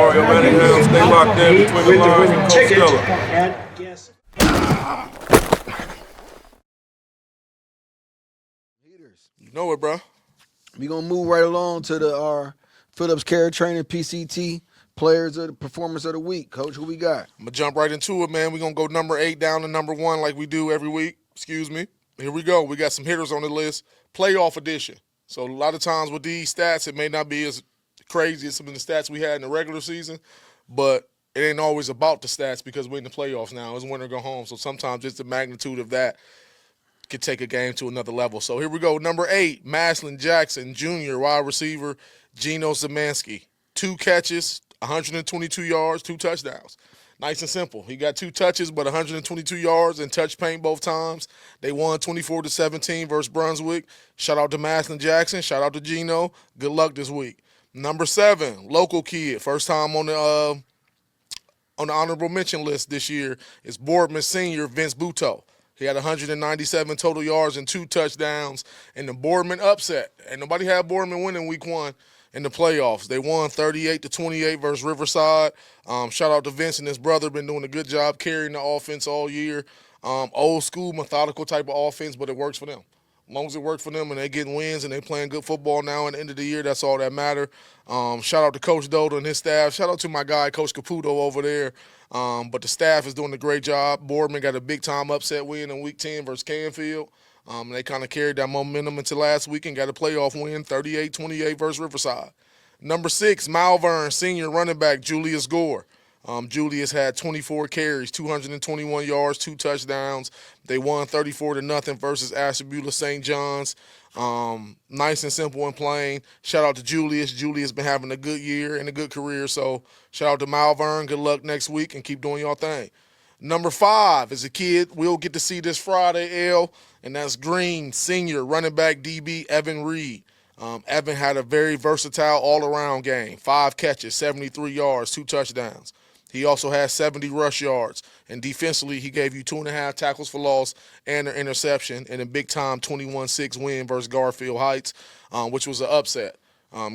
Mario Manningham. Stay locked in between the lines with Coach Stella. You know it, bro. We're going to move right along to our Phillips Care Training PCT Players of the Performance of the Week. Coach, who we got? I'm going to jump right into it, man. We're going to go number 8 down to number 1 like we do every week. Excuse me. Here we go. We got some hitters on the list. Playoff edition. So a lot of times with these stats, it may not be as crazy as some of the stats we had in the regular season, but it ain't always about the stats because we're in the playoffs now. It's win or go home. So sometimes just the magnitude of that could take a game to another level. So here we go. Number 8, Maslin Jackson Jr., wide receiver, Geno Zemansky. 2 catches, 122 yards, 2 touchdowns. Nice and simple. He got 2 touches, but 122 yards and touch paint both times. They won 24-17 versus Brunswick. Shout out to Maslin Jackson. Shout out to Geno. Good luck this week. Number 7, local kid. First time on the honorable mention list this year is Boardman Senior Vince Buteau. He had 197 total yards and 2 touchdowns in the Boardman upset. And nobody had Boardman winning week 1 in the playoffs. They won 38-28 versus Riverside. Shout out to Vince and his brother. Been doing a good job carrying the offense all year. Old school, methodical type of offense, but it works for them. As long as it works for them and they getting wins and they playing good football now at the end of the year, that's all that matter. Shout out to Coach Doda and his staff. Shout out to my guy, Coach Caputo over there. But the staff is doing a great job. Boardman got a big-time upset win in Week 10 versus Canfield. They kind of carried that momentum into last week and got a playoff win, 38-28 versus Riverside. Number 6, Malvern Senior running back Julius Gore. Julius had 24 carries, 221 yards, 2 touchdowns. They won 34-0 versus Ashtabula St. John's. Nice and simple and plain. Shout out to Julius. Julius been having a good year and a good career, so shout out to Malvern. Good luck next week and keep doing your thing. Number 5 is a kid we'll get to see this Friday, and that's Green Senior running back DB Evan Reed. Evan had a very versatile all-around game. 5 catches, 73 yards, 2 touchdowns. He also had 70 rush yards, and defensively he gave you 2.5 tackles for loss and an interception in a big-time 21-6 win versus Garfield Heights, which was an upset.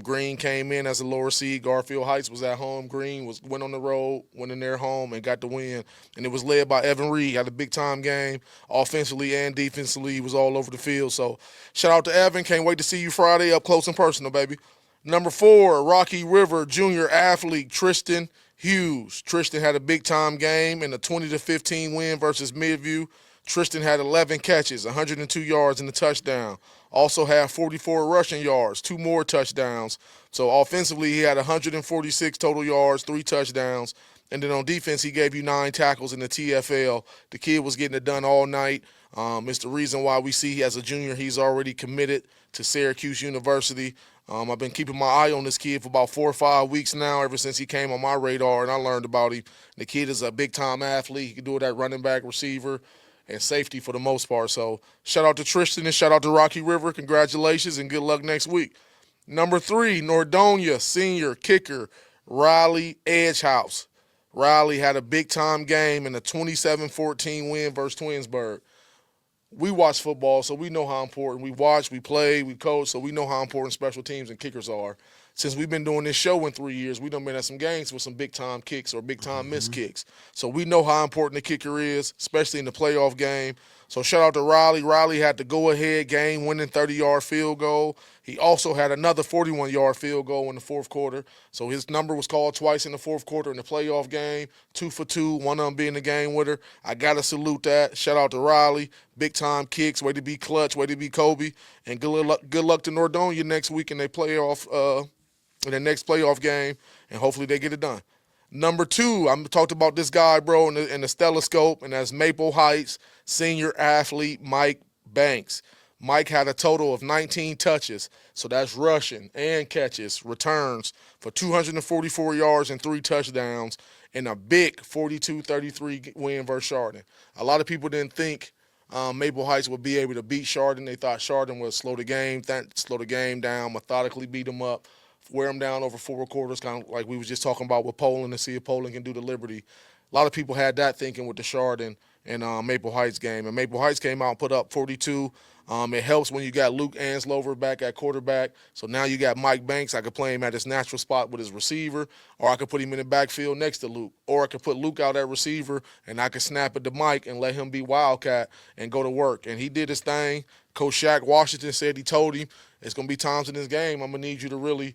Green came in as a lower seed. Garfield Heights was at home. Green went on the road, went in their home, and got the win. And it was led by Evan Reed. Had a big-time game offensively and defensively. He was all over the field. So shout out to Evan. Can't wait to see you Friday up close and personal, baby. Number 4, Rocky River junior athlete Tristan Hughes. Tristan had a big-time game in a 20-15 win versus Midview. Tristan had 11 catches, 102 yards and a touchdown. Also had 44 rushing yards, 2 more touchdowns. So offensively, he had 146 total yards, 3 touchdowns. And then on defense, he gave you 9 tackles in the TFL. The kid was getting it done all night. It's the reason why we see as a junior he's already committed to Syracuse University. I've been keeping my eye on this kid for about 4 or 5 weeks now, ever since he came on my radar and I learned about him. The kid is a big-time athlete. He can do it at running back, receiver, and safety for the most part. So shout out to Tristan and shout out to Rocky River. Congratulations and good luck next week. Number 3, Nordonia senior kicker Riley Edgehouse. Riley had a big-time game in a 27-14 win versus Twinsburg. We watch football, so we know how important. We watch, we play, we coach, so we know how important special teams and kickers are. Since we've been doing this show in 3 years, we done been at some games with some big-time kicks or big-time missed kicks. So we know how important the kicker is, especially in the playoff game. So shout out to Riley. Riley had the go-ahead game-winning 30-yard field goal. He also had another 41-yard field goal in the fourth quarter. So his number was called twice in the fourth quarter in the playoff game, 2 for 2, one of them being the game winner. I got to salute that. Shout out to Riley. Big-time kicks, way to be clutch, way to be Kobe. And good luck to Nordonia next week in their playoff in the next playoff game, and hopefully they get it done. Number 2, I talked about this guy, bro, in the stelloscope, and that's Maple Heights senior athlete Mike Banks. Mike had a total of 19 touches, so that's rushing and catches, returns for 244 yards and 3 touchdowns in a big 42-33 win versus Chardon. A lot of people didn't think Maple Heights would be able to beat Chardon. They thought Chardon would slow the game down, methodically beat them up, wear them down over 4 quarters, kind of like we was just talking about with Poland, and see if Poland can do the Liberty. A lot of people had that thinking with the Chardon and Maple Heights game. And Maple Heights came out and put up 42. It helps when you got Luke Anslover back at quarterback. So now you got Mike Banks. I could play him at his natural spot with his receiver, or I could put him in the backfield next to Luke. Or I could put Luke out at receiver, and I could snap it to Mike and let him be Wildcat and go to work. And he did his thing. Coach Shaq Washington said he told him, it's going to be times in this game I'm going to need you to really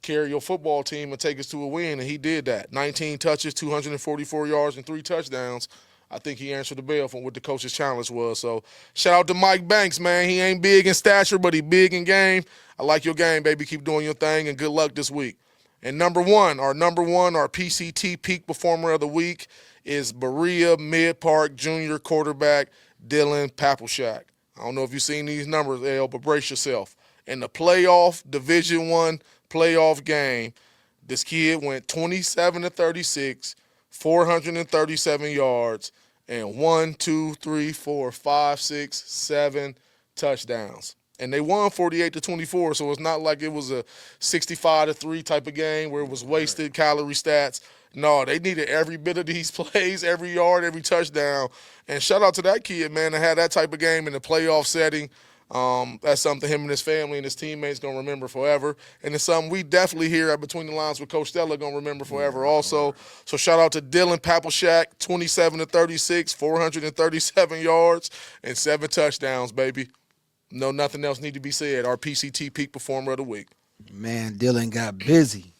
carry your football team and take us to a win, and he did that. 19 touches, 244 yards, and 3 touchdowns. I think he answered the bell from what the coach's challenge was. So shout out to Mike Banks, man. He ain't big in stature, but he big in game. I like your game, baby. Keep doing your thing, and good luck this week. And number one, our PCT Peak Performer of the Week is Berea Mid-Park Junior quarterback Dylan Papleshak. I don't know if you've seen these numbers, L, but brace yourself. In the playoff, Division I playoff game, this kid went 27-36, 437 yards, and 7 touchdowns. And they won 48-24, so it's not like it was a 65-3 type of game where it was wasted calorie stats. No, they needed every bit of these plays, every yard, every touchdown. And shout out to that kid, man, to have that type of game in a playoff setting. That's something him and his family and his teammates going to remember forever. And it's something we definitely here at Between the Lines with Coach Stella going to remember forever also. So shout out to Dylan Papleshak, 27-36, 437 yards, and 7 touchdowns, baby. No, nothing else need to be said. Our PCT Peak Performer of the Week. Man, Dylan got busy.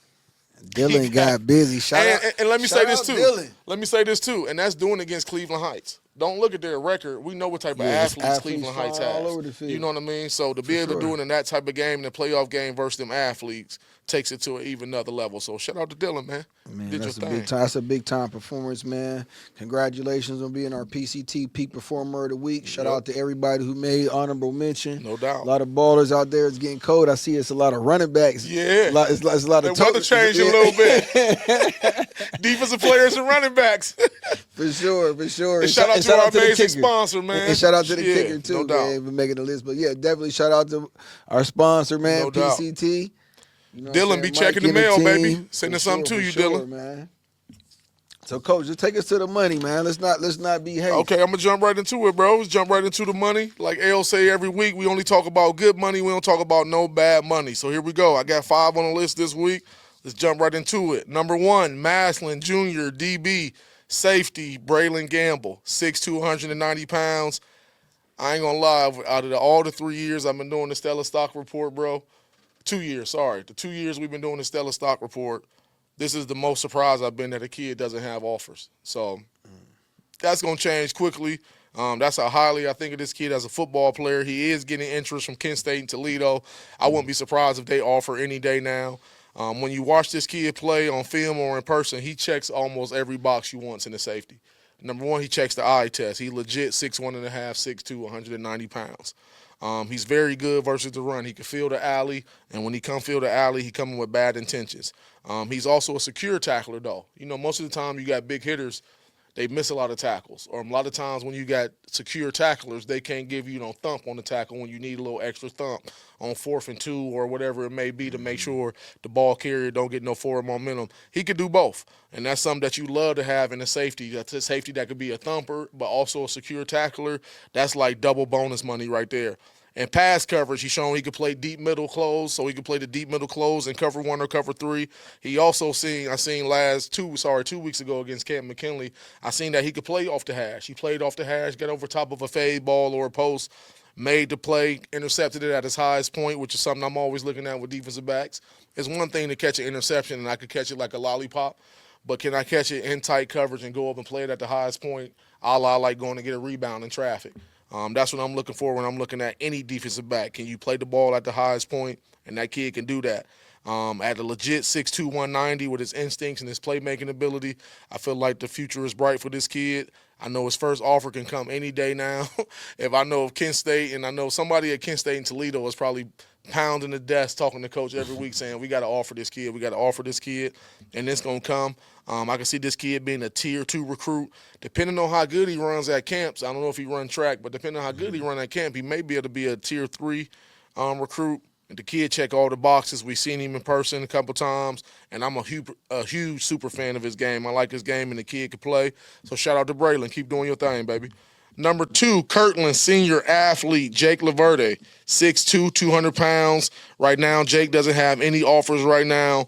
Dylan got busy. Shout out, and let me say this too. Dylan. Let me say this too, and that's doing against Cleveland Heights. Don't look at their record. We know what type of athletes Cleveland Heights has. all over the field. You know what I mean? So to be able to do it in that type of game, in a playoff game versus them athletes, takes it to an even another level. So shout out to Dylan, man. Man, Did that's your a thing. big time. That's a big time performance, man. Congratulations on being our PCT Peak Performer of the Week. Shout out to everybody who made honorable mention. No doubt. A lot of ballers out there. It's getting cold. I see it's a lot of running backs. Yeah. It's a lot of The weather changed a little bit. Defensive players and running backs. For sure. And shout out to our amazing sponsor, man. And shout out to the kicker, too, no doubt. man, for making the list. But, yeah, definitely shout out to our sponsor, man, No doubt. PCT. You know Dylan, be checking the mail, baby. Sending something to you, Dylan. Man. So, Coach, just take us to the money, man. Let's not be hasty. Okay, I'm going to jump right into it, bro. Let's jump right into the money. Like L say every week, we only talk about good money. We don't talk about no bad money. So here we go. I got 5 on the list this week. Let's jump right into it. Number 1, Maslin Jr., DB, safety, Braylon Gamble, 6'2", 190 pounds. I ain't going to lie. Out of all the 3 years I've been doing the Stella Stock Report, bro, 2 years, sorry. The 2 years we've been doing the Stella Stock Report, this is the most surprised I've been that a kid doesn't have offers. So that's going to change quickly. That's how highly I think of this kid as a football player. He is getting interest from Kent State and Toledo. I wouldn't be surprised if they offer any day now. When you watch this kid play on film or in person, he checks almost every box you want in the safety. Number 1, he checks the eye test. He legit 6'1.5", 6'2", 190 pounds. He's very good versus the run. He can feel the alley, and when he come feel the alley, he coming with bad intentions. He's also a secure tackler, though. You know, most of the time you got big hitters, they miss a lot of tackles. Or a lot of times when you got secure tacklers, they can't give you no thump on the tackle when you need a little extra thump on 4th and 2 or whatever it may be to make sure the ball carrier don't get no forward momentum. He could do both, and that's something that you love to have in a safety. That's a safety that could be a thumper but also a secure tackler. That's like double bonus money right there. And pass coverage, he's shown he could play deep middle close, so he could play the deep middle close and cover 1 or cover 3. He also I seen 2 weeks ago against Canton McKinley, I seen that he could play off the hash. He played off the hash, got over top of a fade ball or a post, made the play, intercepted it at his highest point, which is something I'm always looking at with defensive backs. It's one thing to catch an interception, and I could catch it like a lollipop, but can I catch it in tight coverage and go up and play it at the highest point, a la like going to get a rebound in traffic? That's what I'm looking for when I'm looking at any defensive back. Can you play the ball at the highest point? And that kid can do that. At a legit 6'2", 190 with his instincts and his playmaking ability, I feel like the future is bright for this kid. I know his first offer can come any day now. If I know of Kent State, and I know somebody at Kent State and Toledo is probably pounding the desk talking to coach every week saying, we got to offer this kid, and it's going to come. I can see this kid being a Tier 2 recruit. Depending on how good he runs at camps, I don't know if he runs track, but depending on how good he runs at camp, he may be able to be a Tier 3 recruit. And the kid check all the boxes. We've seen him in person a couple times, and I'm a huge super fan of his game. I like his game, and the kid can play. So shout out to Braylon. Keep doing your thing, baby. Number 2, Kirtland senior athlete, Jake Laverde, 6'2", 200 pounds. Right now, Jake doesn't have any offers right now.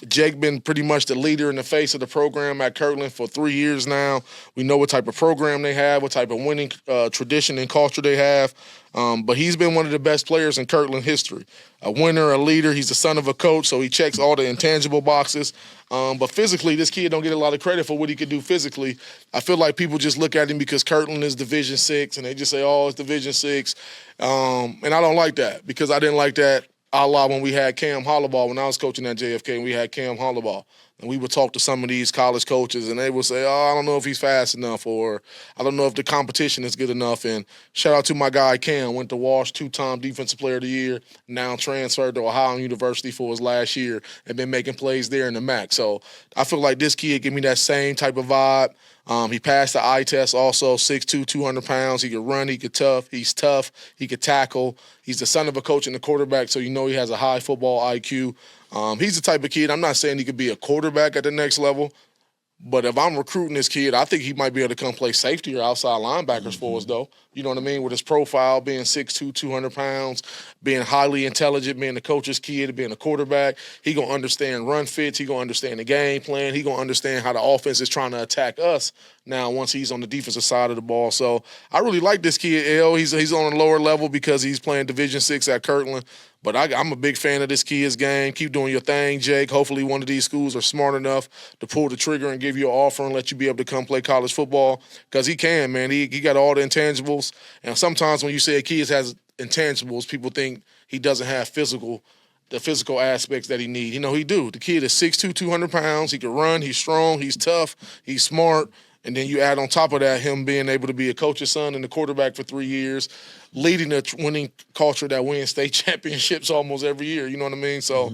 Jake been pretty much the leader in the face of the program at Kirtland for 3 years now. We know what type of program they have, what type of winning tradition and culture they have. But he's been one of the best players in Kirtland history. A winner, a leader. He's the son of a coach, so he checks all the intangible boxes. But physically, this kid don't get a lot of credit for what he could do physically. I feel like people just look at him because Kirtland is Division VI, and they just say, oh, it's Division VI. And I don't like that because I didn't like that a la when we had Cam Holloway when I was coaching at JFK, and we had Cam Holloway. And we would talk to some of these college coaches, and they would say, oh, I don't know if he's fast enough, or I don't know if the competition is good enough. And shout out to my guy Cam, went to Walsh, 2-time Defensive Player of the Year, now transferred to Ohio University for his last year and been making plays there in the MAC. So I feel like this kid give me that same type of vibe. He passed the eye test also, 6'2", 200 pounds. He could run, he's tough, he could tackle. He's the son of a coach and a quarterback, so you know he has a high football IQ. He's the type of kid, I'm not saying he could be a quarterback at the next level, but if I'm recruiting this kid, I think he might be able to come play safety or outside linebackers for us, though. You know what I mean? With his profile, being 6'2", 200 pounds, being highly intelligent, being the coach's kid, being a quarterback, he going to understand run fits. He going to understand the game plan. He going to understand how the offense is trying to attack us now once he's on the defensive side of the ball. So I really like this kid, L. He's on a lower level because he's playing Division VI at Kirtland. But I'm a big fan of this kid's game. Keep doing your thing, Jake. Hopefully one of these schools are smart enough to pull the trigger and give you an offer and let you be able to come play college football because he can, man. He got all the intangibles. And sometimes when you say a kid has intangibles, people think he doesn't have the physical aspects that he needs. You know, he do. The kid is 6'2", 200 pounds. He can run. He's strong. He's tough. He's smart. And then you add on top of that him being able to be a coach's son and a quarterback for 3 years, leading a winning culture that wins state championships almost every year. You know what I mean? So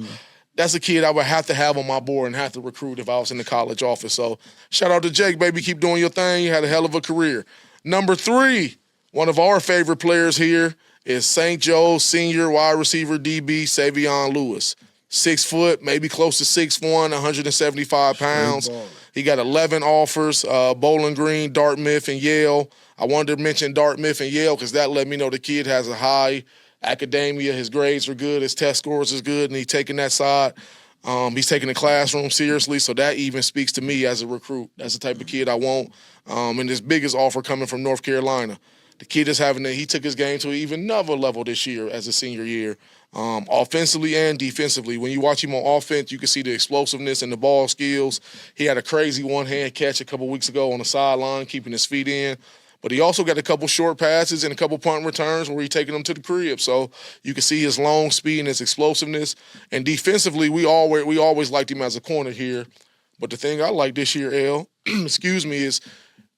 that's a kid I would have to have on my board and have to recruit if I was in the college office. So shout out to Jake, baby. Keep doing your thing. You had a hell of a career. Number 3, one of our favorite players here is St. Joe's senior wide receiver DB, Savion Lewis. 6 foot, maybe close to 6'1", 175 pounds. He got 11 offers, Bowling Green, Dartmouth, and Yale. I wanted to mention Dartmouth and Yale because that let me know the kid has a high academia. His grades are good. His test scores is good, and he's taking that side. He's taking the classroom seriously, so that even speaks to me as a recruit. That's the type of kid I want. And his biggest offer coming from North Carolina. The kid is he took his game to an even another level this year as a senior year. Offensively and defensively. When you watch him on offense, you can see the explosiveness and the ball skills. He had a crazy one-hand catch a couple weeks ago on the sideline, keeping his feet in. But he also got a couple short passes and a couple punt returns where he's taking them to the crib. So you can see his long speed and his explosiveness. And defensively, we always liked him as a corner here. But the thing I like this year, L, is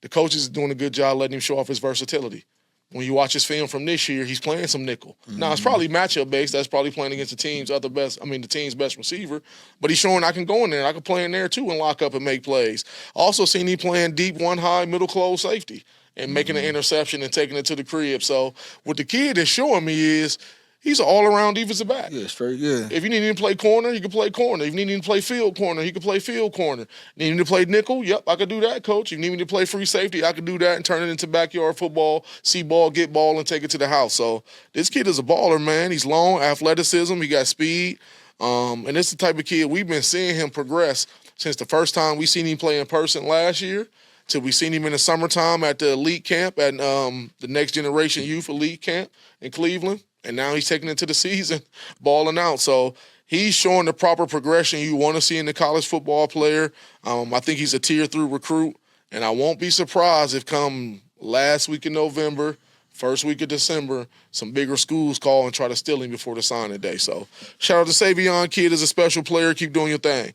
the coaches is doing a good job letting him show off his versatility. When you watch his film from this year, he's playing some nickel. Now, it's probably matchup based. That's probably playing against the team's best receiver. But he's showing I can go in there. I can play in there, too, and lock up and make plays. Also seen him playing deep, one high, middle close safety and making an interception and taking it to the crib. So what the kid is showing me is he's an all-around defensive back. Yeah, straight, yeah. If you need him to play corner, he can play corner. If you need him to play field corner, he can play field corner. Need him to play nickel? Yep, I could do that, coach. If you need me to play free safety, I could do that and turn it into backyard football, see ball, get ball, and take it to the house. So this kid is a baller, man. He's long, athleticism, he got speed. And this is the type of kid we've been seeing him progress since the first time we seen him play in person last year till we seen him in the summertime at the elite camp at the Next Generation Youth Elite Camp in Cleveland. And now he's taking it to the season, balling out. So he's showing the proper progression you want to see in the college football player. I think he's a tier-3 recruit. And I won't be surprised if come last week in November, first week of December, some bigger schools call and try to steal him before the signing day. So shout out to Savion, kid is a special player. Keep doing your thing.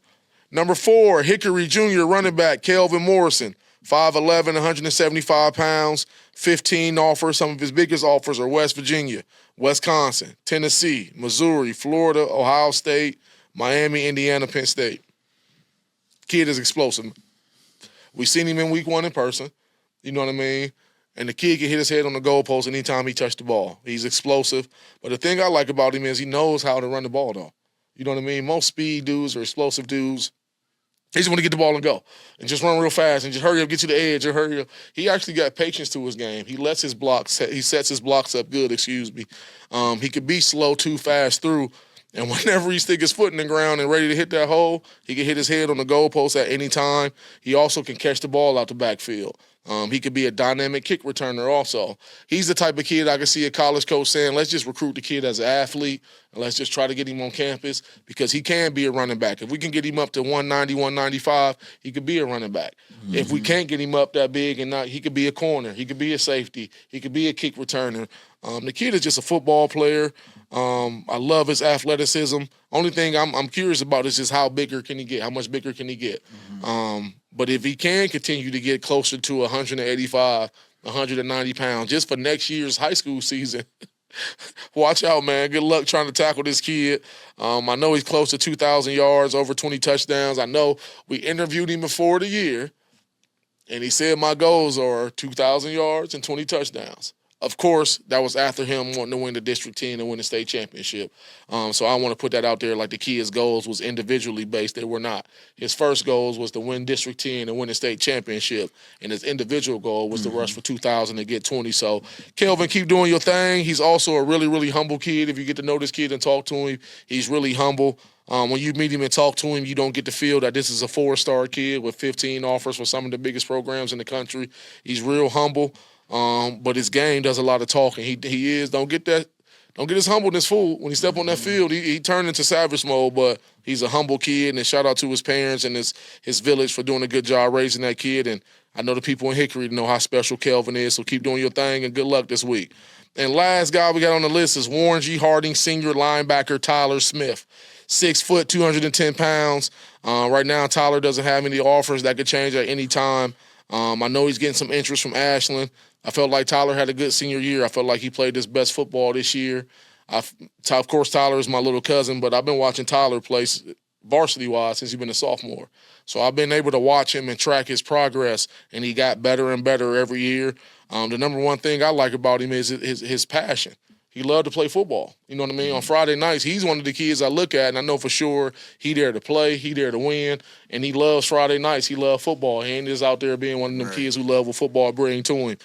Number 4, Hickory Jr. running back, Kelvin Morrison. 5'11", 175 pounds, 15 offers. Some of his biggest offers are West Virginia, Wisconsin, Tennessee, Missouri, Florida, Ohio State, Miami, Indiana, Penn State. Kid is explosive. We seen him in week 1 in person. You know what I mean? And the kid can hit his head on the goalpost anytime he touched the ball. He's explosive. But the thing I like about him is he knows how to run the ball, though. You know what I mean? Most speed dudes or explosive dudes, He just want to get the ball and go and just run real fast and just hurry up, get to the edge or hurry up. He actually got patience to his game. He lets his blocks, he sets his blocks up good, He could be slow too fast through. And whenever he stick his foot in the ground and ready to hit that hole, he can hit his head on the goalpost at any time. He also can catch the ball out the backfield. He could be a dynamic kick returner also. He's the type of kid I can see a college coach saying, let's just recruit the kid as an athlete and let's just try to get him on campus because he can be a running back. If we can get him up to 190, 195, he could be a running back. Mm-hmm. If we can't get him up that big and not, he could be a corner. He could be a safety. He could be a kick returner. The kid is just a football player. I love his athleticism. Only thing I'm curious about is just how bigger can he get? How much bigger can he get? Mm-hmm. But if he can continue to get closer to 185, 190 pounds, just for next year's high school season, watch out, man. Good luck trying to tackle this kid. I know he's close to 2,000 yards, over 20 touchdowns. I know we interviewed him before the year, and he said my goals are 2,000 yards and 20 touchdowns. Of course, that was after him wanting to win the District 10 and win the state championship. So I want to put that out there like the kid's goals was individually based. They were not. His first goals was to win District 10 and win the state championship, and his individual goal was to rush for 2,000 and get 20. So, Kelvin, keep doing your thing. He's also a really, really humble kid. If you get to know this kid and talk to him, he's really humble. When you meet him and talk to him, you don't get the feel that this is a 4-star kid with 15 offers for some of the biggest programs in the country. He's real humble. But his game does a lot of talking. He is. Don't get his humbleness fooled. When he step on that field, he turned into savage mode, but he's a humble kid, and shout out to his parents and his village for doing a good job raising that kid. And I know the people in Hickory know how special Kelvin is, so keep doing your thing and good luck this week. And last guy we got on the list is Warren G. Harding, senior linebacker Tyler Smith. 6 foot, 210 pounds. Right now, Tyler doesn't have any offers. That could change at any time. I know he's getting some interest from Ashland. I felt like Tyler had a good senior year. I felt like he played his best football this year. Of course, Tyler is my little cousin, but I've been watching Tyler play varsity-wise since he's been a sophomore. So I've been able to watch him and track his progress, and he got better and better every year. The number one thing I like about him is his passion. He loved to play football. You know what I mean? On Friday nights, he's one of the kids I look at, and I know for sure he there to play, he there to win, and he loves Friday nights. He loves football. He ain't just out there being one of them kids who love what football brings to him.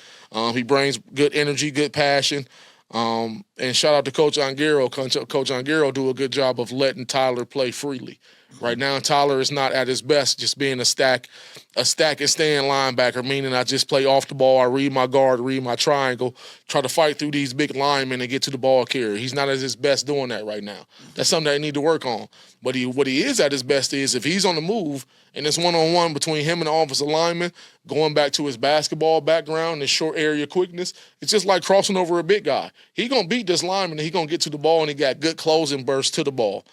He brings good energy, good passion. And shout out to Coach Ongaro. Coach Ongaro do a good job of letting Tyler play freely. Right now, Tyler is not at his best just being a stack and stand linebacker, meaning I just play off the ball, I read my guard, read my triangle, try to fight through these big linemen and get to the ball carrier. He's not at his best doing that right now. That's something that he need to work on. But what he is at his best is if he's on the move and it's one-on-one between him and the offensive lineman, going back to his basketball background, his short area quickness, it's just like crossing over a big guy. He going to beat this lineman and he going to get to the ball, and he got good closing bursts to the ball.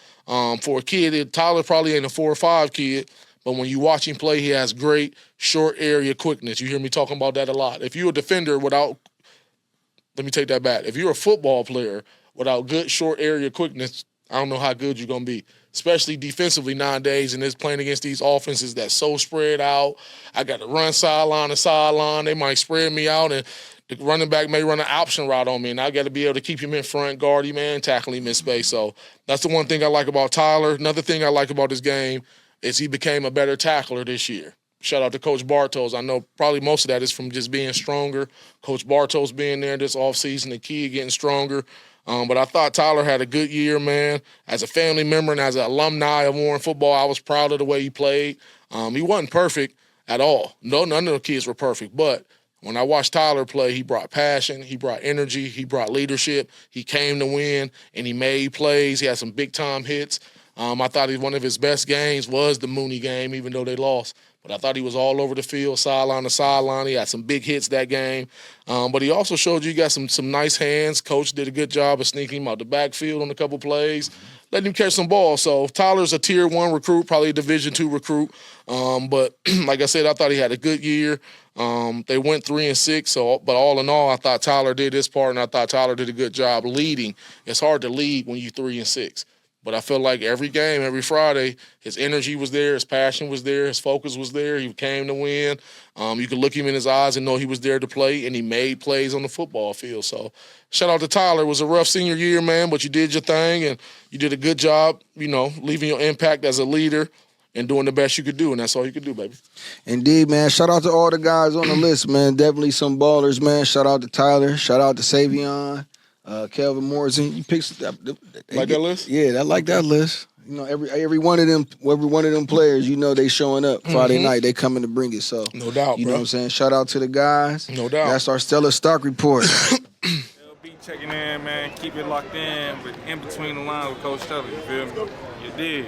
For a kid, Tyler probably ain't a 4 or 5 kid, but when you watch him play, he has great short area quickness. You hear me talking about that a lot. If you're a defender let me take that back. If you're a football player without good short area quickness, I don't know how good you're going to be, especially defensively nowadays, and it's playing against these offenses that's so spread out. I got to run sideline to sideline. They might spread me out, and the running back may run an option route on me, and I got to be able to keep him in front, guard him, and tackle him in space. So that's the one thing I like about Tyler. Another thing I like about his game is he became a better tackler this year. Shout out to Coach Bartos. I know probably most of that is from just being stronger. Coach Bartos being there this offseason, the kid getting stronger. But I thought Tyler had a good year, man. As a family member and as an alumni of Warren football, I was proud of the way he played. He wasn't perfect at all. No, none of the kids were perfect, but when I watched Tyler play, he brought passion, he brought energy, he brought leadership, he came to win, and he made plays. He had some big-time hits. I thought one of his best games was the Mooney game, even though they lost. But I thought he was all over the field, sideline to sideline. He had some big hits that game. But he also showed you got some nice hands. Coach did a good job of sneaking him out the backfield on a couple plays, letting him catch some balls. So Tyler's a Tier 1 recruit, probably a Division 2 recruit. But like I said, I thought he had a good year. They went 3-6, but all in all, I thought Tyler did his part, and I thought Tyler did a good job leading. It's hard to lead when you're 3-6. But I feel like every game, every Friday, his energy was there, his passion was there, his focus was there. He came to win. You could look him in his eyes and know he was there to play, and he made plays on the football field. So shout out to Tyler. It was a rough senior year, man, but you did your thing, and you did a good job, leaving your impact as a leader. and doing the best you could do, and that's all you could do, baby. Indeed, man. Shout out to all the guys on the list, man. Definitely some ballers, man. Shout out to Tyler. Shout out to Savion, Kelvin Morrison. You picked Like that list? Yeah, I like that list. You know, every one of them players, you know, they showing up Friday night. They coming to bring it. So No doubt, you know bro. what I'm saying? Shout out to the guys. No doubt. That's our stellar stock report. LB checking in, man. Keep it locked in, but in between the lines with Coach Teller. You feel me? You did.